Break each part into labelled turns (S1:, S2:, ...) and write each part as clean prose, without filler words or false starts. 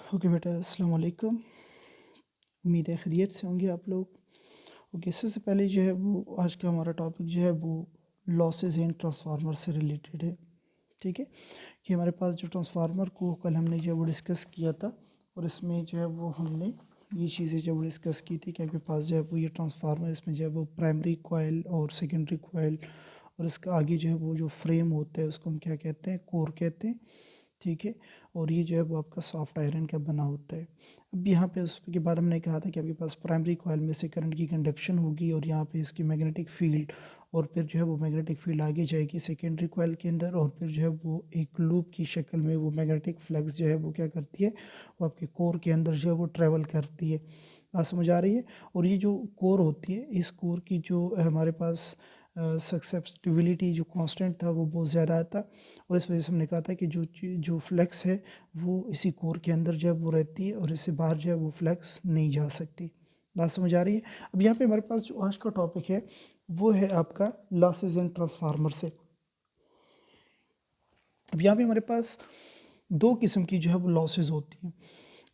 S1: Okay बेटा, अस्सलाम वालेकुम। उम्मीद है खैरियत से होंगे आप लोग। ओके, सबसे पहले जो है वो आज का हमारा टॉपिक जो है वो लॉसेस इन ट्रांसफार्मर से रिलेटेड है। ठीक है, कि हमारे पास जो ट्रांसफार्मर को कल हमने जो है वो डिस्कस किया था, और इसमें जो है वो हमने ये चीज़ें जो वो डिस्कस की थी कि आपके पास जो है वो ये ट्रांसफार्मर, इसमें जो है वो प्राइमरी कॉइल और सेकेंडरी कॉइल, और इसका आगे जो है वो जो फ्रेम होता है उसको हम क्या कहते हैं, कोर कहते हैं। ठीक है, और ये जो है वो आपका सॉफ्ट आयरन का बना होता है। अब यहाँ पे उसके बाद हमने कहा था कि आपके पास प्राइमरी कॉइल में से करंट की कंडक्शन होगी, और यहाँ पे इसकी मैग्नेटिक फील्ड, और फिर जो है वो मैग्नेटिक फील्ड आगे जाएगी सेकेंडरी कॉइल के अंदर, और फिर जो है वो एक लूप की शक्ल में वो मैग्नेटिक फ्लक्स जो है वो क्या करती है, वो आपके कोर के अंदर जो है वो ट्रेवल करती है। बात समझ आ रही है। और ये जो कोर होती है, इस कोर की जो हमारे पास सक्सेप्टिबिलिटी जो कांस्टेंट था वो बहुत ज़्यादा आता, और इस वजह से हमने कहा था कि जो फ्लक्स है वो इसी कोर के अंदर जो है वो रहती है, और इससे बाहर जो है वो फ्लक्स नहीं जा सकती। बात समझ आ रही है। अब यहाँ पे हमारे पास जो आज का टॉपिक है वो है आपका लॉसेस इन ट्रांसफार्मर से। अब यहाँ पे हमारे पास दो किस्म की जो है वो लॉसेस होती हैं।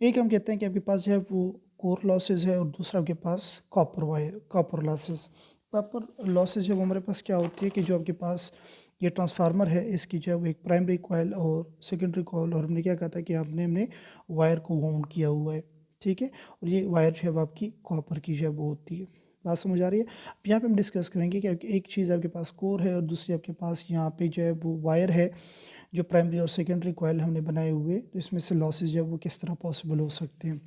S1: एक हम कहते हैं कि आपके पास जो है वो कोर लॉसेस है, और दूसरा आपके पास कॉपर लॉसेस। कॉपर लॉसेस जब हमारे पास क्या होती है कि जो आपके पास ये ट्रांसफार्मर है, इसकी जो है वो एक प्राइमरी कॉइल और सेकेंडरी कॉइल, और हमने क्या कहा था कि हमने वायर को वाउंड किया हुआ है। ठीक है, और ये वायर जो है वो आपकी कॉपर की जो है वो होती है। बात समझ आ रही है। अब यहाँ पे हम डिस्कस करेंगे कि एक चीज़ आपके पास कोर है और दूसरी आपके पास यहाँ पे जो है वो वायर है, जो प्राइमरी और सेकेंडरी कॉइल हमने बनाए हुए, तो इसमें से लॉसेस जो है वो किस तरह पॉसिबल हो सकते हैं।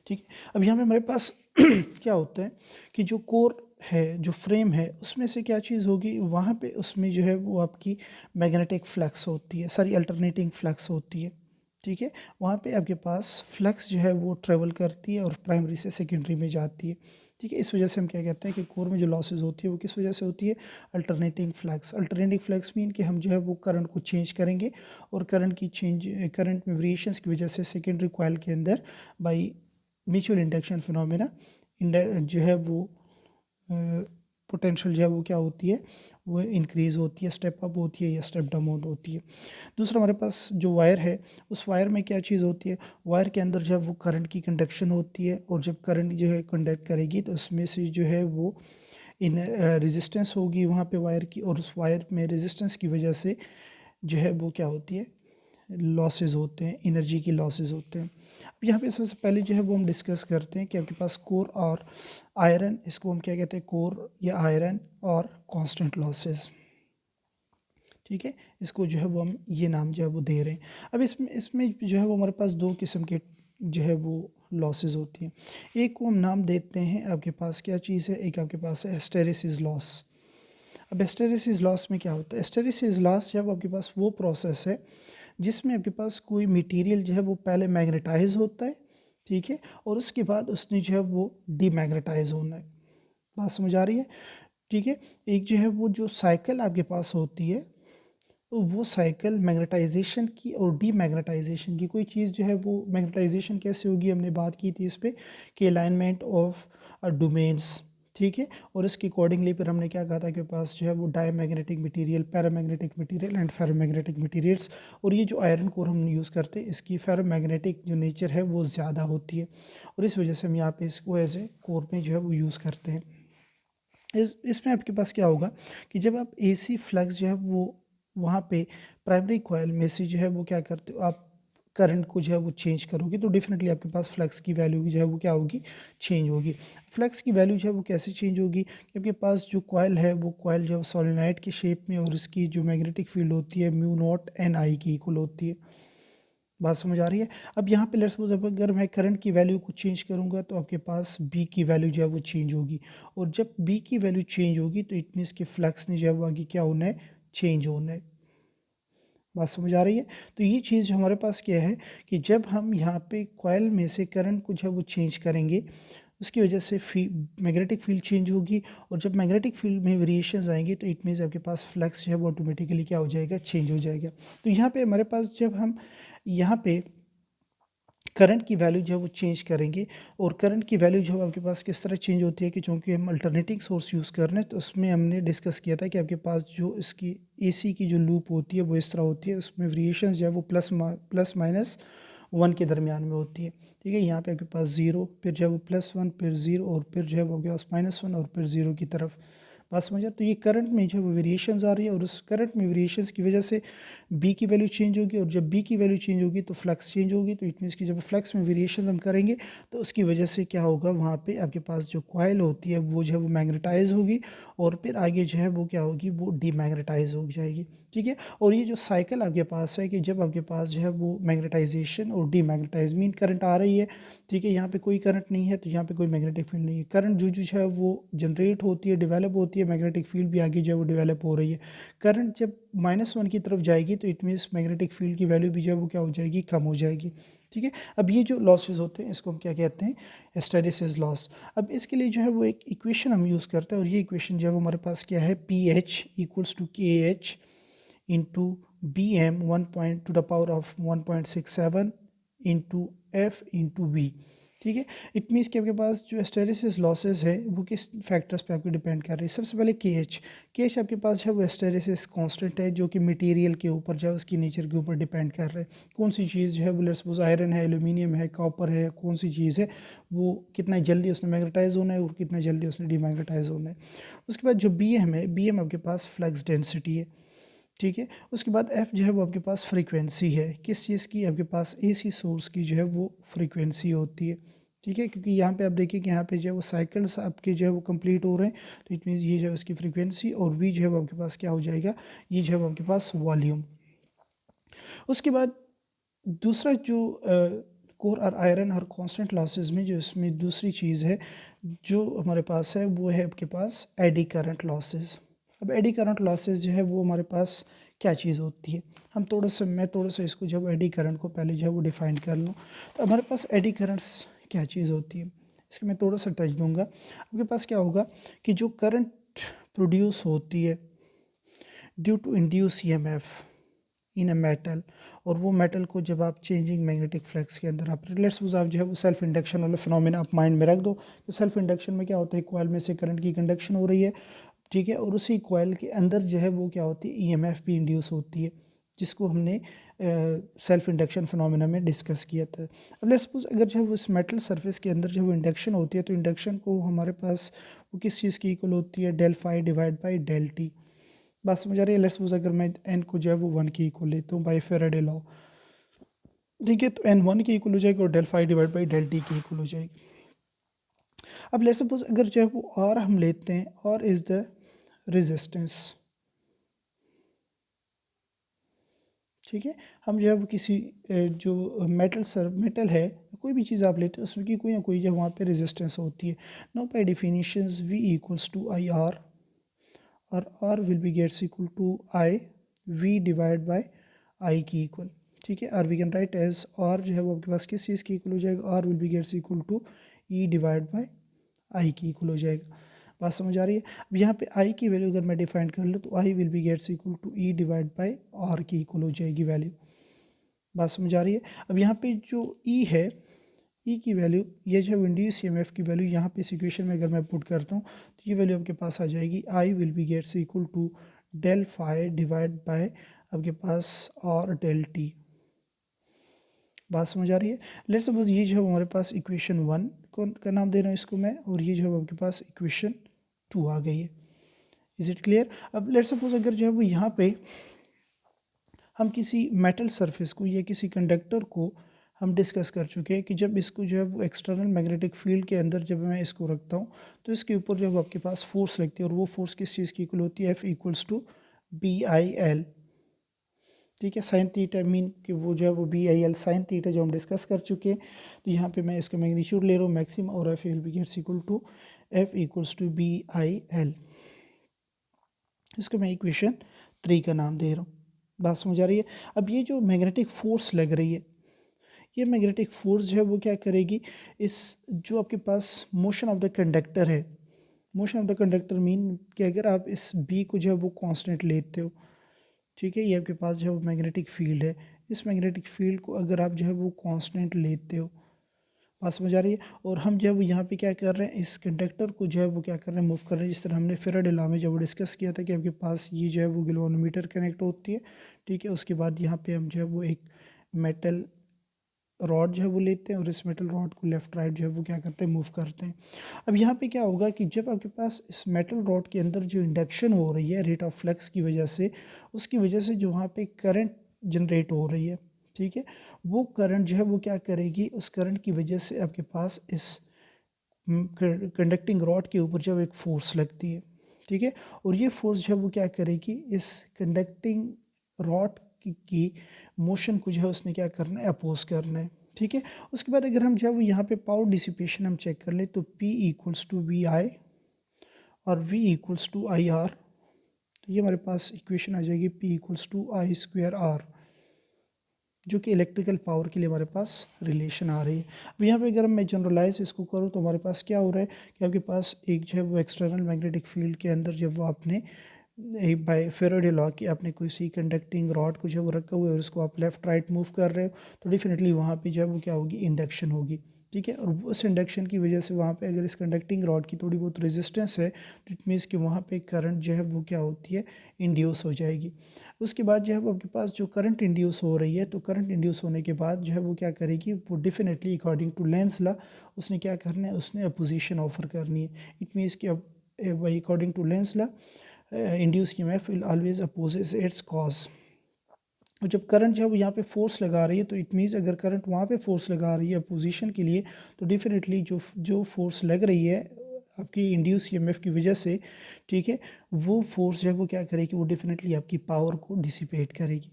S1: ठीक है, अब यहाँ पे हमारे पास क्या होता है कि जो कोर है, जो फ्रेम है, उसमें से क्या चीज़ होगी, वहाँ पे उसमें जो है वो आपकी मैग्नेटिक फ्लक्स होती है, सारी अल्टरनेटिंग फ्लक्स होती है। ठीक है, वहाँ पे आपके पास फ्लक्स जो है वो ट्रेवल करती है और प्राइमरी से सेकेंडरी में जाती है। ठीक है, इस वजह से हम क्या कहते हैं कि कोर में जो लॉसेज होती है वो किस वजह से होती है, alternating flux. Alternating flux mean कि हम जो है वो करंट को चेंज करेंगे, और करंट में वेरिएशंस की वजह से सेकेंडरी कॉइल के अंदर बाई म्यूचुअल इंडक्शन फिनोमेना जो है वो पोटेंशियल जो है वो क्या होती है, वो इंक्रीज़ होती है, स्टेप अप होती है या स्टेप डाउन होती है। दूसरा हमारे पास जो वायर है, उस वायर में क्या चीज़ होती है, वायर के अंदर जो है वो करंट की कंडक्शन होती है, और जब करंट जो है कंडक्ट करेगी तो उसमें से जो है वो इन रेजिस्टेंस होगी वहाँ पे वायर की, और उस वायर में रेजिस्टेंस की वजह से जो है वो क्या होती है, लॉसेस होते हैं, एनर्जी की लॉसेस होते हैं। अब यहाँ पे सबसे पहले जो है वो हम डिस्कस करते हैं कि आपके पास कोर और आयरन, इसको हम क्या कहते हैं, कोर या आयरन और कांस्टेंट लॉसेस। ठीक है, इसको जो है वो हम ये नाम जो है वो दे रहे हैं। अब इसमें इसमें जो है वो हमारे पास दो किस्म के जो है वो लॉसेस होती हैं। एक को हम नाम देते हैं, आपके पास क्या चीज़ है, एक आपके पास है हिस्टैरिसीस लॉस। अब हिस्टैरिसीस लॉस में क्या होता है, हिस्टैरिसीस लॉस जब आपके पास वो प्रोसेस है जिसमें आपके पास कोई मटेरियल जो है वो पहले मैग्नेटाइज होता है। ठीक है, और उसके बाद उसने जो है वो डीमैग्नेटाइज होना है। बात समझ आ रही है। ठीक है, एक जो है वो जो साइकिल आपके पास होती है, तो वो साइकिल मैग्नेटाइजेशन की और डीमैग्नेटाइजेशन की। कोई चीज़ जो है वो मैग्नेटाइजेशन कैसे होगी, हमने बात की थी इस पर कि अलाइनमेंट ऑफ डोमेन्स। ठीक है, और इसके अकॉर्डिंगली फिर हमने क्या कहा था कि पास जो है वो diamagnetic material, paramagnetic material and ferromagnetic materials. और ये जो आयरन कोर हम यूज़ करते हैं, इसकी फेरोमैग्नेटिक जो नेचर है वो ज़्यादा होती है, और इस वजह से हम यहाँ पे इसको एज ए कोर में जो है वो यूज़ करते हैं। इसमें आपके पास क्या होगा कि जब आप एसी फ्लक्स जो है वो वहाँ पे प्राइमरी कॉइल में से जो है वो क्या करते हो, आप करंट को जो है वो चेंज करोगे, तो डेफिनेटली आपके पास फ्लक्स की वैल्यू जो है वो क्या होगी, चेंज होगी। फ्लक्स की वैल्यू जो है वो कैसे चेंज होगी, कि आपके पास जो कॉइल है वो कॉइल जो है सोलेनोइड के शेप में, और इसकी जो मैग्नेटिक फील्ड होती है म्यू नॉट एन आई की इक्वल होती है। बात समझ आ रही है। अब यहाँ पे लेट्स सपोज अगर मैं करंट की वैल्यू को चेंज करूँगा तो आपके पास बी की वैल्यू जो है वो चेंज होगी, और जब बी की वैल्यू चेंज होगी तो इट मीन्स कि फ्लक्स ने जो है वो आगे क्या होना है, चेंज होना है। बात समझ आ रही है। तो ये चीज़ हमारे पास क्या है कि जब हम यहाँ पे कॉइल में से करंट को जो है वो चेंज करेंगे, उसकी वजह से मैग्नेटिक फील्ड चेंज होगी, और जब मैग्नेटिक फील्ड में वेरिएशंस आएंगी तो इट मीन्स आपके पास फ्लक्स जो है वो ऑटोमेटिकली क्या हो जाएगा, चेंज हो जाएगा। तो यहाँ पे हमारे पास जब हम यहाँ पे करंट की वैल्यू जो है वो चेंज करेंगे, और करंट की वैल्यू जो है आपके पास किस तरह चेंज होती है कि चूँकि हम अल्टरनेटिंग सोर्स यूज़ कर रहे हैं, तो उसमें हमने डिस्कस किया था कि आपके पास जो इसकी एसी की जो लूप होती है वो इस तरह होती है, उसमें वेरिएशंस जो है वो प्लस माइनस 1 के दरमियान में होती है। ठीक है, यहाँ पे आपके पास 0, फिर जो है वो +1, फिर 0 और फिर जो है वो आपके पास -1 और फिर 0 की तरफ। बात समझ आए? तो ये करंट में जो है वो वेरिएशंस आ रही है और उस करंट में वेरिएशंस की वजह से बी की वैल्यू चेंज होगी, और जब बी की वैल्यू चेंज होगी तो फ्लक्स चेंज होगी। तो इट मीन्स कि जब फ्लक्स में वेरिएशन हम करेंगे तो उसकी वजह से क्या होगा, वहाँ पे आपके पास जो कॉइल होती है वो जो है वो मैग्नेटाइज होगी, और फिर आगे जो है वो क्या होगी, वो डीमैग्नेटाइज हो जाएगी। ठीक है, और ये जो साइकिल आपके पास है कि जब आपके पास जो है वो मैग्नेटाइजेशन और डीमैग्नेटाइज मीन करंट आ रही है, ठीक है, यहाँ पे कोई करंट नहीं है तो यहाँ पे कोई मैग्नेटिक फील्ड नहीं है। करंट जो है वो जनरेट होती है, डेवलप होती है, मैग्नेटिक फील्ड भी आगे जो है वो डेवलप हो रही है। करंट जब -1 की तरफ जाएगी तो इट मीन्स मैग्नेटिक फील्ड की वैल्यू भी जो है वो क्या हो जाएगी, कम हो जाएगी। ठीक है, अब ये जो लॉसेस होते हैं इसको हम क्या कहते हैं, हिस्टैरिसीस लॉस। अब इसके लिए जो है वो एक इक्वेशन हम यूज़ करते हैं, और ये इक्वेशन जो है वो हमारे पास क्या है, PH = KH into BM 1 × 10⁻⁴ into F into V। ठीक है, इट मीन्स कि आपके पास जो हिस्टैरिसीस लॉसेस है वो किस फैक्टर्स पे आपको डिपेंड कर रही है। सबसे पहले KH आपके पास है वो हिस्टैरिसीस कांस्टेंट है, जो कि मटेरियल के ऊपर जो है उसकी नेचर के ऊपर डिपेंड कर रहा है। कौन सी चीज़ जो है वो लेट्स सपोज आयरन है, एल्यूमिनियम है, कॉपर है, कौन सी चीज़ है वो कितना जल्दी उसने मैग्नेटाइज होना है और कितना जल्दी उसने डीमैग्नेटाइज होना है। उसके बाद जो BM है, BM आपके पास फ्लक्स डेंसिटी है। ठीक है, उसके बाद F जो है वो आपके पास फ्रीक्वेंसी है, किस चीज़ की, आपके पास AC सोर्स की जो है वो फ्रीक्वेंसी होती है। ठीक है, क्योंकि यहाँ पे आप देखिए कि यहाँ पे जो है वो साइकिल्स आपके जो है वो कंप्लीट हो रहे हैं, तो इट मीन्स ये जो है उसकी फ्रीक्वेंसी, और V जो है वो आपके पास क्या हो जाएगा, ये जो है वो आपके पास वॉल्यूम। उसके बाद दूसरा जो कोर और आयरन और कांस्टेंट लॉसेस में जो इसमें दूसरी चीज़ है जो हमारे पास है वो है आपके पास एडी करंट लॉसेस। अब एडी करंट लॉसेस जो है वो हमारे पास क्या चीज़ होती है, मैं थोड़ा सा इसको जब एडी करंट को पहले जो है वो डिफाइन कर लूँ, तो हमारे पास एडी करंट्स क्या चीज़ होती है, इसके मैं थोड़ा सा टच दूंगा। आपके पास क्या होगा कि जो करंट प्रोड्यूस होती है due to induce EMF in a metal, और वो मेटल को जब आप चेंजिंग मैग्नेटिक फ्लक्स के अंदर आप लेट्स सपोज आप जो है वो सेल्फ इंडक्शन वाला फिनोमेना आप माइंड में रख दो कि सेल्फ इंडक्शन में क्या होता है, कॉइल में से करंट की कंडक्शन हो रही है। ठीक है, और उसी कॉइल के अंदर जो है वो क्या होती है, EMF भी इंड्यूस होती है, जिसको हमने सेल्फ इंडक्शन फिनोमेना में डिस्कस किया था। अब लेट्स सपोज अगर जो है वो इस मेटल सरफेस के अंदर जो वो इंडक्शन होती है, तो इंडक्शन को हमारे पास वो किस चीज़ की इक्वल होती है, ∇φ/∆t। बात समझ आ रही है? लेट्स सपोज अगर मैं n को जो है वो 1 की इक्वल लेता हूँ बाय फेराडे लॉ। ठीक है, तो n 1 की इक्वल हो जाएगी और ∇φ/∆t की इक्वल हो जाएगी। अब लेट्स सपोज अगर जो है वो R हम लेते हैं, R इज़ द रेजिस्टेंस। ठीक है, हम जो है वो किसी जो मेटल है, कोई भी चीज़ आप लेते हैं उसमें की कोई ना कोई जो वहाँ पे रेजिस्टेंस होती है। No by definition V = IR, और R will be gets equal to I की इक्वल। ठीक है, और we can write as R जो है वो आपके पास किस चीज़ की इक्वल हो जाएगा, R will be gets equal to E/I की इक्वल हो जाएगा। बात समझ आ रही है? अब यहाँ पे I की वैल्यू अगर मैं डिफाइन कर लूँ तो I will be gets equal to E/R की इक्वल हो जाएगी वैल्यू। बात समझ आ रही है? अब यहाँ पे जो E है, E की वैल्यू, ये जो है इंड्यूस EMF की वैल्यू यहाँ पे इस इक्वेशन में अगर मैं पुट करता हूँ तो ये वैल्यू आपके पास आ जाएगी I will be gets equal to ∇φ/ आपके पास R∆t। बात समझ आ रही है? लेट्स सपोज ये जो है हमारे पास इक्वेशन 1 को का नाम दे रहा हूँ इसको मैं, और ये जो है आपके पास इक्वेशन 2 आ गई है। Is it clear? अब लेट्स सपोज अगर जो है वो यहाँ पे हम किसी मेटल सरफेस को या किसी कंडक्टर को हम डिस्कस कर चुके हैं कि जब इसको जो है वो एक्सटर्नल मैग्नेटिक फील्ड के अंदर जब मैं इसको रखता हूँ तो इसके ऊपर जो है आपके पास फोर्स लगती है, और वो फोर्स किस चीज़ की इक्वल होती है, F = BIL। ठीक है, साइन थीटा मीन कि वो जो है वो BIL साइन थीटा जो हम डिस्कस कर चुके हैं। तो यहाँ पे मैं इसका मैग्नीट्यूड ले रहा हूँ मैक्सिमम, और F will be gets equal to F = BIL। इसको मैं इक्वेशन 3 का नाम दे रहा हूँ। बात समझ आ रही है? अब ये जो मैग्नेटिक फोर्स लग रही है, ये मैग्नेटिक फोर्स जो है वो क्या करेगी, इस जो आपके पास मोशन ऑफ द कंडक्टर है, motion of the conductor mean कि अगर आप इस B को जो है वो कांस्टेंट लेते हो, ठीक है, ये आपके पास जो है वो मैग्नेटिक फील्ड है, इस मैग्नेटिक फील्ड को अगर आप जो है वो कांस्टेंट लेते हो, बात समझ आ रही है, और हम जो है वो यहाँ पे क्या कर रहे हैं, इस कंडक्टर को जो है वो क्या कर रहे हैं, मूव कर रहे हैं, जिस तरह हमने फेराडे लॉ में जब वो डिस्कस किया था कि आपके पास ये जो है वो गैल्वेनोमीटर कनेक्ट होती है। ठीक है, उसके बाद यहाँ पे हम जो है वो एक मेटल रॉड जो है वो लेते हैं और इस मेटल रॉड को लेफ़्ट राइट जो है वो क्या करते हैं, मूव करते हैं। अब यहाँ पे क्या होगा कि जब आपके पास इस मेटल रॉड के अंदर जो इंडक्शन हो रही है रेट ऑफ फ्लक्स की वजह से, उसकी वजह से जो वहाँ पे करंट जनरेट हो रही है, ठीक है, वो करंट जो है वो क्या करेगी, उस करंट की वजह से आपके पास इस कंडक्टिंग रॉड के ऊपर जब एक फोर्स लगती है, ठीक है, और ये फोर्स जो है वो क्या करेगी, इस कंडक्टिंग रॉड की मोशन को जो है उसने क्या करना है, अपोज करना है, ठीक है। उसके बाद अगर हम जो है वो यहाँ पे पावर डिसिपेशन हम चेक कर ले तो P equals to V I और V equals to I R, तो ये हमारे पास इक्वेशन आ जाएगी P equals to I square R, जो कि इलेक्ट्रिकल पावर के लिए हमारे पास रिलेशन आ रही है। अब यहाँ पे अगर मैं जनरलाइज इसको करूँ तो हमारे पास क्या हो रहा है कि आपके पास एक जो है वो एक्सटर्नल मैग्नेटिक फील्ड के अंदर जब वो आपने एक बाय फेराडे लॉ की आपने किसी कंडक्टिंग रॉड को जो वो रखा हुआ है और उसको आप लेफ़्ट राइट मूव कर रहे हो, तो डेफिनेटली वहाँ पे जो है वो क्या होगी, इंडक्शन होगी, ठीक है। और उस इंडक्शन की वजह से वहाँ पे अगर इस कंडक्टिंग रॉड की थोड़ी बहुत रेजिस्टेंस है तो इट मीन्स कि वहाँ पे करंट जो है वो क्या होती है, इंड्यूस हो जाएगी। उसके बाद जो है वो आपके पास जो करंट इंड्यूस हो रही है, तो करंट इंड्यूस होने के बाद जो है वो क्या करेगी, वो definitely according to Lenz law उसने क्या करना है, उसने अपोजिशन ऑफर करनी है। इट मीन्स कि अब according to Lenz law induce EMF will always opposes its cause. और जब करंट जो है वो यहाँ पे फोर्स लगा रही है, तो इट मीन्स अगर करंट वहाँ पे फोर्स लगा रही है अपोजिशन के लिए, तो डेफिनेटली जो जो फोर्स लग रही है आपकी इंड्यूस ईएमएफ की वजह से, ठीक है, वो फोर्स जो है वो क्या करेगी, वो डेफिनेटली आपकी पावर को डिसिपेट करेगी।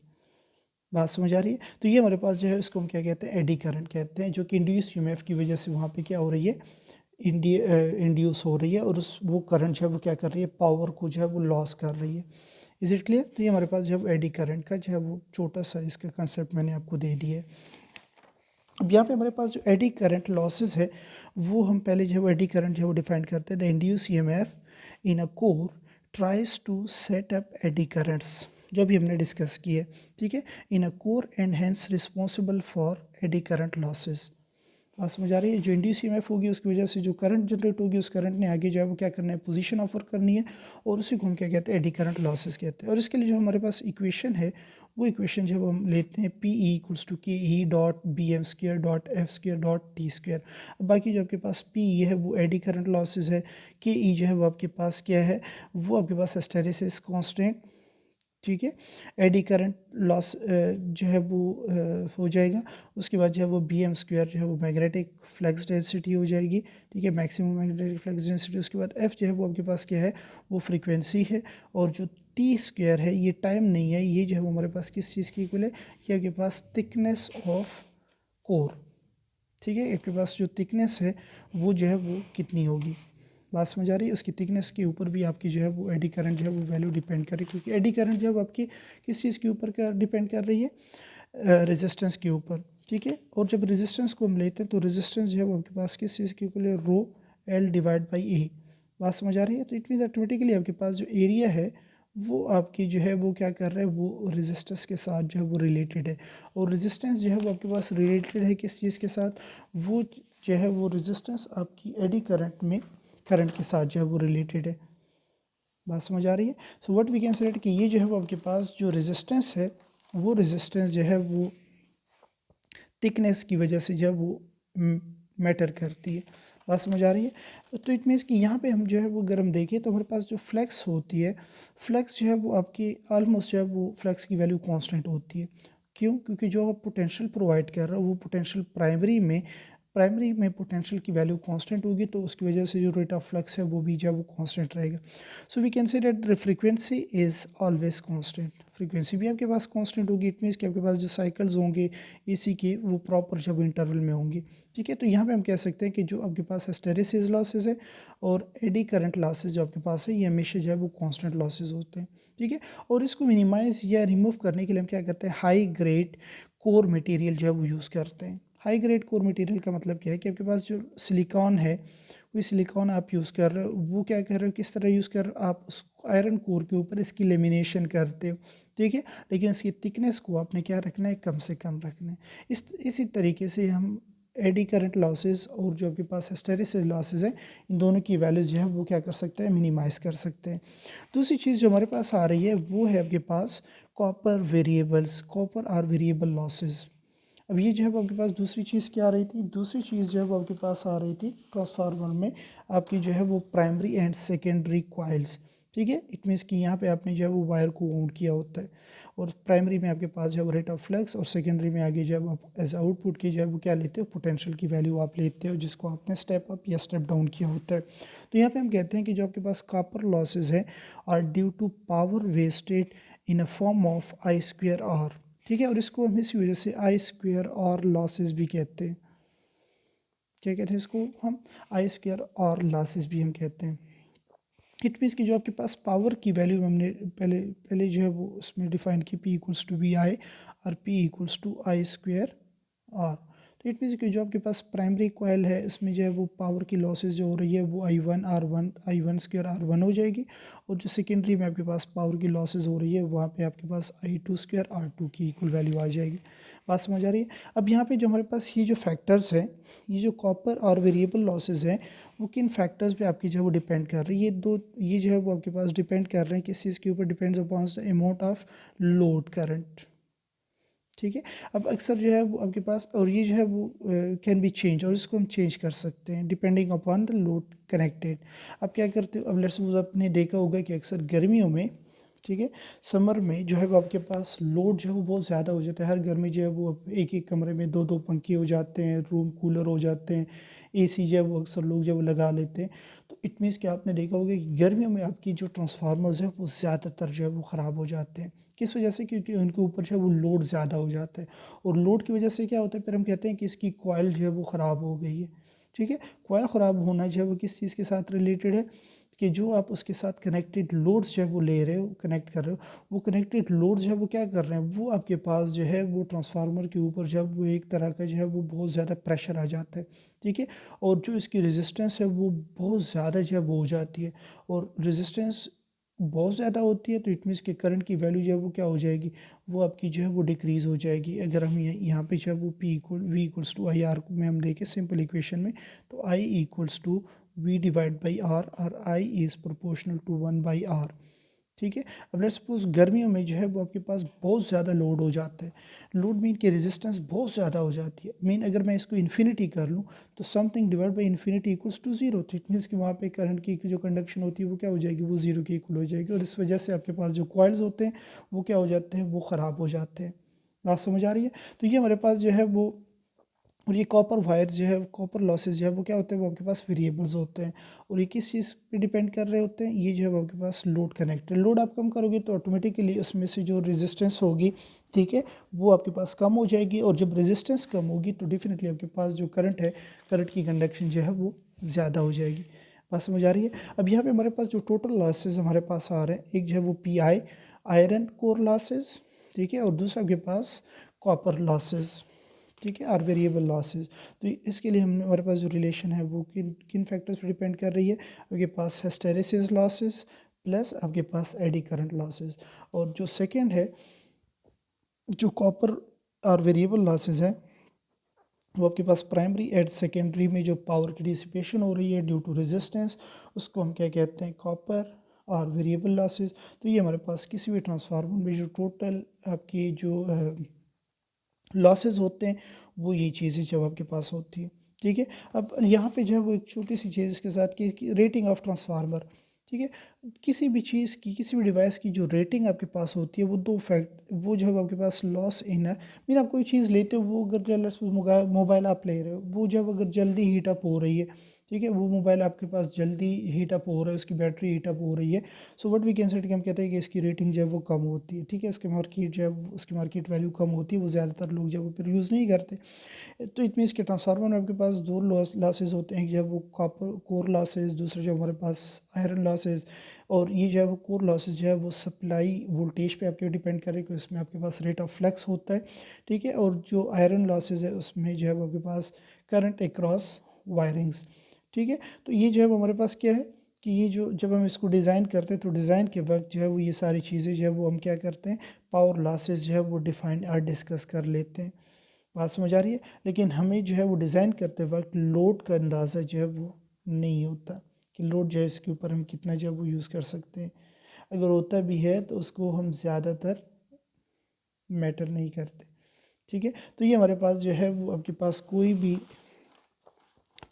S1: बात समझ आ रही है। तो ये हमारे पास जो है इसको हम क्या कहते हैं, एडी करंट कहते हैं, जो कि इंड्यूस ईएमएफ की वजह से वहाँ पे क्या हो रही है, इंड्यूस हो रही है, और उस वो करंट जो है वो क्या कर रही है, पावर को जो है वो लॉस कर रही है। Is it clear. तो ये हमारे पास जो है एडी करंट का जो है वो छोटा सा इसका कंसेप्ट मैंने आपको दे दिया है। अब यहाँ पे हमारे पास जो एडी करंट लॉसेस है, वो हम पहले जो है वो एडी करंट जो है वो डिफाइन करते हैं, the induce EMF in a core tries to set up eddy currents, जो भी हमने डिस्कस किया है, ठीक है, in a core and hence responsible for eddy current losses. बात समझ आ रही है। जो इंड्यूस ईएमएफ होगी उसकी वजह से जो करंट जनरेट होगी, उस करंट ने आगे जो है वो क्या करना है, पोजीशन ऑफर करनी है, और उसी को हम क्या कहते हैं, एडी करंट लॉसेस कहते हैं। और इसके लिए जो हमारे पास इक्वेशन है, वो इक्वेशन जो है हम लेते हैं P E equals to K E dot B M square dot F square dot T square. अब बाकी जो आपके पास पी ई है वो एडी करंट लॉसेस है, के ई जो है वो आपके पास क्या है, वो आपके पास हिस्टैरिसीस कांस्टेंट, ठीक है, एडी करंट लॉस जो है वो हो जाएगा। उसके बाद जो है वो बी एम स्क्वायर जो है वो मैग्नेटिक फ्लक्स डेंसिटी हो जाएगी, ठीक है, मैक्सिमम मैग्नेटिक फ्लक्स डेंसिटी। उसके बाद एफ जो है वो आपके पास क्या है, वो फ्रीक्वेंसी है, और जो टी स्क्वायर है ये टाइम नहीं है, ये जो है वो हमारे पास किस चीज़ की इक्वल है, ये आपके पास थिकनेस ऑफ कोर, ठीक है, आपके पास जो थिकनेस है वो जो है वो कितनी होगी। बात समझ आ रही है। उसकी थिकनेस के ऊपर भी आपकी जो है वो एडी करंट जो है वो वैल्यू डिपेंड कर रही है, क्योंकि एडी करंट जो है वो आपकी किस चीज़ के ऊपर क्या डिपेंड कर रही है, रेजिस्टेंस के ऊपर, ठीक है। और जब रेजिस्टेंस को हम लेते हैं तो रेजिस्टेंस जो है वो आपके पास किस चीज़ के ऊपर है, रो एल डिवाइड बाई ए। बात समझ आ रही है। तो इट मीन्स ऑटोमेटिकली आपके पास जो एरिया है वो आपकी जो है वो क्या कर रहा है, वो रेजिस्टेंस के साथ जो है वो रिलेटेड है, और रेजिस्टेंस जो है वो आपके पास रिलेटेड है किस चीज़ के साथ, वो जो है वो रेजिस्टेंस आपकी एडी करंट में करंट के साथ जो है वो रिलेटेड है। बात समझ आ रही है। सो व्हाट वी कैन से कि ये जो है वो आपके पास जो रेजिस्टेंस है, वो रेजिस्टेंस जो है वो थिकनेस की वजह से जो है वो मैटर करती है। बात समझ आ रही है। तो इट मीन्स कि यहाँ पे हम जो है वो अगर हम देखें तो हमारे पास जो फ्लक्स होती है, फ्लक्स जो है वो आपकी ऑलमोस्ट जो है वो फ्लक्स की वैल्यू कांस्टेंट होती है। क्यों? क्योंकि जो आप पोटेंशियल प्रोवाइड कर रहा है वो पोटेंशियल प्राइमरी में पोटेंशियल की वैल्यू कांस्टेंट होगी, तो उसकी वजह से जो रेट ऑफ फ्लक्स है वो भी जो है वो कांस्टेंट रहेगा। So we can say that the frequency is always constant. Frequency भी आपके पास कांस्टेंट होगी। इट मीन्स कि आपके पास जो साइकिल्स होंगे एसी के वो प्रॉपर जब इंटरवल में होंगे, ठीक है। तो यहाँ पे हम कह सकते हैं कि जो आपके पास हिस्टैरिसीस लॉसेज है और एडी करंट लॉसेज जो आपके पास है, ये हमेशा जो है वो कांस्टेंट लॉसेज होते हैं, ठीक है। और इसको मिनिमाइज या रिमूव करने के लिए हम क्या करते हैं, हाई ग्रेड कोर मटेरियल जो है वो यूज़ करते हैं। हाई ग्रेड कोर मटेरियल का मतलब क्या है कि आपके पास जो सिलिकॉन है, कोई सिलिकॉन आप यूज़ कर रहे हो, वो क्या कर रहे हो, किस तरह यूज़ कर रहे हो, आप उस आयरन कोर के ऊपर इसकी लेमिनेशन करते हो, ठीक है, लेकिन इसकी थिकनेस को आपने क्या रखना है, कम से कम रखना है। इसी तरीके से हम एडी करंट लॉसेस और जो आपके पास हिस्टैरिसीस लॉसेस है, इन दोनों की वैल्यूज़ जो है वो क्या कर सकते हैं, मिनिमाइज़ कर सकते हैं। दूसरी चीज़ जो हमारे पास आ रही है वो है आपके पास copper variables, copper are variable losses. अब ये जो है वो आपके पास दूसरी चीज़ क्या आ रही थी, दूसरी चीज़ जो है वो आपके पास आ रही थी ट्रांसफार्मर में आपकी जो है वो प्राइमरी एंड सेकेंडरी कॉइल्स। ठीक है, इट मीन्स कि यहाँ पे आपने जो है वो वायर को वाउंड किया होता है और प्राइमरी में आपके पास जो है वो रेट ऑफ फ्लक्स और सेकेंडरी में आगे जो है आप एज आउटपुट की जो है वो क्या लेते हो, पोटेंशियल की वैल्यू आप लेते हो जिसको आपने स्टेप अप या स्टेप डाउन किया होता है। तो यहाँ पे हम कहते हैं कि जो आपके पास कॉपर लॉसेज है are due to power wasted in a form of I square R. ठीक है, और इसको हम इसी वजह से आई स्क्वेयर आर लॉसेज भी कहते हैं। क्या कहते हैं इसको हम, आई स्क्वेयर आर लॉसेज भी हम कहते हैं। इट मीन्स कि जो आपके पास पावर की वैल्यू हमने पहले पहले जो है वो उसमें डिफाइन की P equals to V I और P equals to I square R. तो इट मीन्स कि जो आपके पास प्राइमरी कॉइल है इसमें जो है वो पावर की लॉसेज जो हो रही है वो I one square R one हो जाएगी, और जो सेकेंडरी में आपके पास पावर की लॉसेज हो रही है वहाँ पे आपके पास आई टू स्क्वेयर आर टू की इक्वल वैल्यू आ जाएगी। बात समझ आ रही है। अब यहाँ पे जो हमारे पास ये जो फैक्टर्स हैं, ये जो कॉपर और वेरिएबल लॉसेज हैं वो किन फैक्टर्स पे आपकी जो है वो डिपेंड कर रही है, ये जो है वो आपके पास डिपेंड कर रहे हैं किस चीज़ के ऊपर, depends upon the amount of load current. ठीक है, अब अक्सर जो है वो आपके पास, और ये जो है वो कैन बी चेंज, और इसको हम चेंज कर सकते हैं depending upon the load connected. अब क्या करते हो, अब लेट्स सपोज आपने देखा होगा कि अक्सर गर्मियों में, ठीक है, समर में जो है वो आपके पास लोड जो है वो बहुत ज़्यादा हो जाता है। हर घर में जो है वो एक एक कमरे में दो दो पंखे हो जाते हैं, रूम कूलर हो जाते हैं, एसी जो है वो अक्सर लोग जो है वो लगा लेते हैं। तो इट मीन्स कि आपने देखा होगा कि गर्मियों में आपकी जो ट्रांसफार्मर्स है वो ज़्यादातर जो है वो ख़राब हो जाते हैं। किस वजह से, क्योंकि उनके ऊपर जो है वो लोड ज़्यादा हो जाता है, और लोड की वजह से क्या होता है, फिर हम कहते हैं कि इसकी कॉइल जो है वो ख़राब हो गई है। ठीक है, कॉइल ख़राब होना जो है वो किस चीज़ के साथ रिलेटेड है, कि जो आप उसके साथ कनेक्टेड लोड्स जो है वो ले रहे हो, कनेक्ट कर रहे हो, वो कनेक्टेड लोड जो है वो क्या कर रहे हैं, वो आपके पास जो है वो ट्रांसफार्मर के ऊपर जो है वो एक तरह का जो है वो बहुत ज़्यादा प्रेशर आ जाता है। ठीक है, और जो इसकी रेजिस्टेंस है वो बहुत ज़्यादा जो है वो हो जाती है, और रेजिस्टेंस बहुत ज़्यादा होती है तो इट मीन्स कि करंट की वैल्यू जो है वो क्या हो जाएगी, वो आपकी जो है वो डिक्रीज़ हो जाएगी। अगर हम यहाँ पे जो है वो P equal V equals to I R में हम देखें सिंपल इक्वेशन में, तो I equals to V divide by R, और I is proportional to one by R. ठीक है, अब लेट्स सपोज गर्मियों में जो है वो आपके पास बहुत ज़्यादा लोड हो जाता है, लोड मीन की रेजिस्टेंस बहुत ज़्यादा हो जाती है, मीन अगर मैं इसको इन्फिनिटी कर लूँ तो something divide by infinity equals to zero, तो इट मीन्स कि वहाँ पे करंट की जो कंडक्शन होती है वो क्या हो जाएगी, वो जीरो के इक्वल हो जाएगी, और इस वजह से आपके पास जो कॉइल्स होते हैं वो क्या हो जाते हैं, वो ख़राब हो जाते हैं। बात समझ आ रही है। तो ये हमारे पास जो है वो, और ये कॉपर वायर्स जो है, कॉपर लॉसेस जो है वो क्या होते हैं, वो आपके पास वेरिएबल्स होते हैं, और ये किस चीज़ पे डिपेंड कर रहे होते हैं, ये जो है वो आपके पास लोड कनेक्टेड, लोड आप कम करोगे तो ऑटोमेटिकली उसमें से जो रेजिस्टेंस होगी, ठीक है, वो आपके पास कम हो जाएगी, और जब रेजिस्टेंस कम होगी तो डेफिनेटली आपके पास जो करंट है, करंट की कंडक्शन जो है वो ज़्यादा हो जाएगी। बात समझ आ रही है। अब यहाँ पे हमारे पास जो टोटल लॉसेज हमारे पास आ रहे हैं, एक जो है वो P I iron core losses, ठीक है, और दूसरा आपके पास कॉपर लॉसेज, ठीक है, और वेरिएबल लॉसेज। तो इसके लिए हम, हमारे पास जो रिलेशन है वो किन किन फैक्टर्स पर डिपेंड कर रही है, आपके पास हिस्टैरिसीस लॉसेज प्लस आपके पास एडी करंट लॉसेज, और जो सेकंड है जो कॉपर और वेरिएबल लॉसेज है वो आपके पास प्राइमरी एंड सेकेंडरी में जो पावर की डिसिपेशन हो रही है ड्यू टू रेजिस्टेंस, उसको हम क्या कहते हैं, कॉपर और वेरिएबल लॉसेज। तो ये हमारे पास किसी भी ट्रांसफार्मर में जो टोटल आपकी जो लॉसेस होते हैं वो ये चीज़ें जब आपके पास होती है। ठीक है, अब यहाँ पे जो है वो एक छोटी सी चीज़ इसके साथ कि रेटिंग ऑफ ट्रांसफार्मर, ठीक है, किसी भी चीज़ की, किसी भी डिवाइस की जो रेटिंग आपके पास होती है वो दो फैक्ट, वो जो है आपके पास लॉस इन है, मीन आप कोई चीज़ लेते हो, वो अगर मोबाइल आप ले रहे हो, वो जब अगर जल्दी हीट अप हो रही है, ठीक है, वो मोबाइल आपके पास जल्दी हीट अप हो रहा है, उसकी बैटरी हीट अप हो रही है, सो व्हाट वी कैन से, हम कहते हैं कि इसकी रेटिंग जो है वो कम होती है। ठीक है, इसकी मार्केट जो है उसकी मार्केट वैल्यू कम होती है, वो ज़्यादातर लोग जो है वो फिर यूज़ नहीं करते। तो इट मीन्स कि ट्रांसफार्मर में आपके पास दो लॉसेज होते हैं, जो है वो कॉपर कोर लॉसेज, दूसरा जो हमारे पास आयरन लॉसेज, और ये जो है वो कोर लॉसेज जो है वो सप्लाई वोल्टेज पे आपके डिपेंड करे कि उसमें आपके पास रेट ऑफ फ्लक्स होता है। ठीक है, और जो आयरन लॉसेज है उसमें जो है वो आपके पास करंट अक्रॉस वायरिंग्स। ठीक है, तो ये जो है वो हमारे पास क्या है कि ये जो जब हम इसको डिज़ाइन करते हैं तो डिज़ाइन के वक्त जो है वो ये सारी चीज़ें जो है वो हम क्या करते हैं, पावर लॉसेज जो है वो डिफाइन और डिस्कस कर लेते हैं। बात समझ आ रही है। लेकिन हमें जो है वो डिज़ाइन करते वक्त लोड का अंदाज़ा जो है वो नहीं होता कि लोड जो है इसके ऊपर हम कितना जो है वो यूज़ कर सकते हैं, अगर होता भी है तो उसको हम ज़्यादातर मैटर नहीं करते। ठीक है। तो ये हमारे पास जो है वो आपके पास कोई भी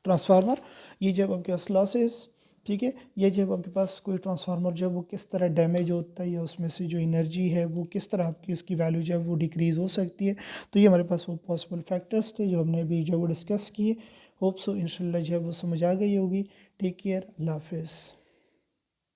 S1: ट्रांसफार्मर, ये जब आपके पास लॉसेस, ठीक है, ये जब आपके पास कोई ट्रांसफार्मर जो है वो किस तरह डैमेज होता है या उसमें से जो एनर्जी है वो किस तरह आपकी उसकी वैल्यू जो है वो डिक्रीज़ हो सकती है। तो ये हमारे पास वो पॉसिबल फैक्टर्स थे जो हमने अभी जो है वो डिस्कस किए। होप सो इंशाल्लाह जो है वो समझ आ गई होगी। टेक केयर, अल्लाह हाफिज़।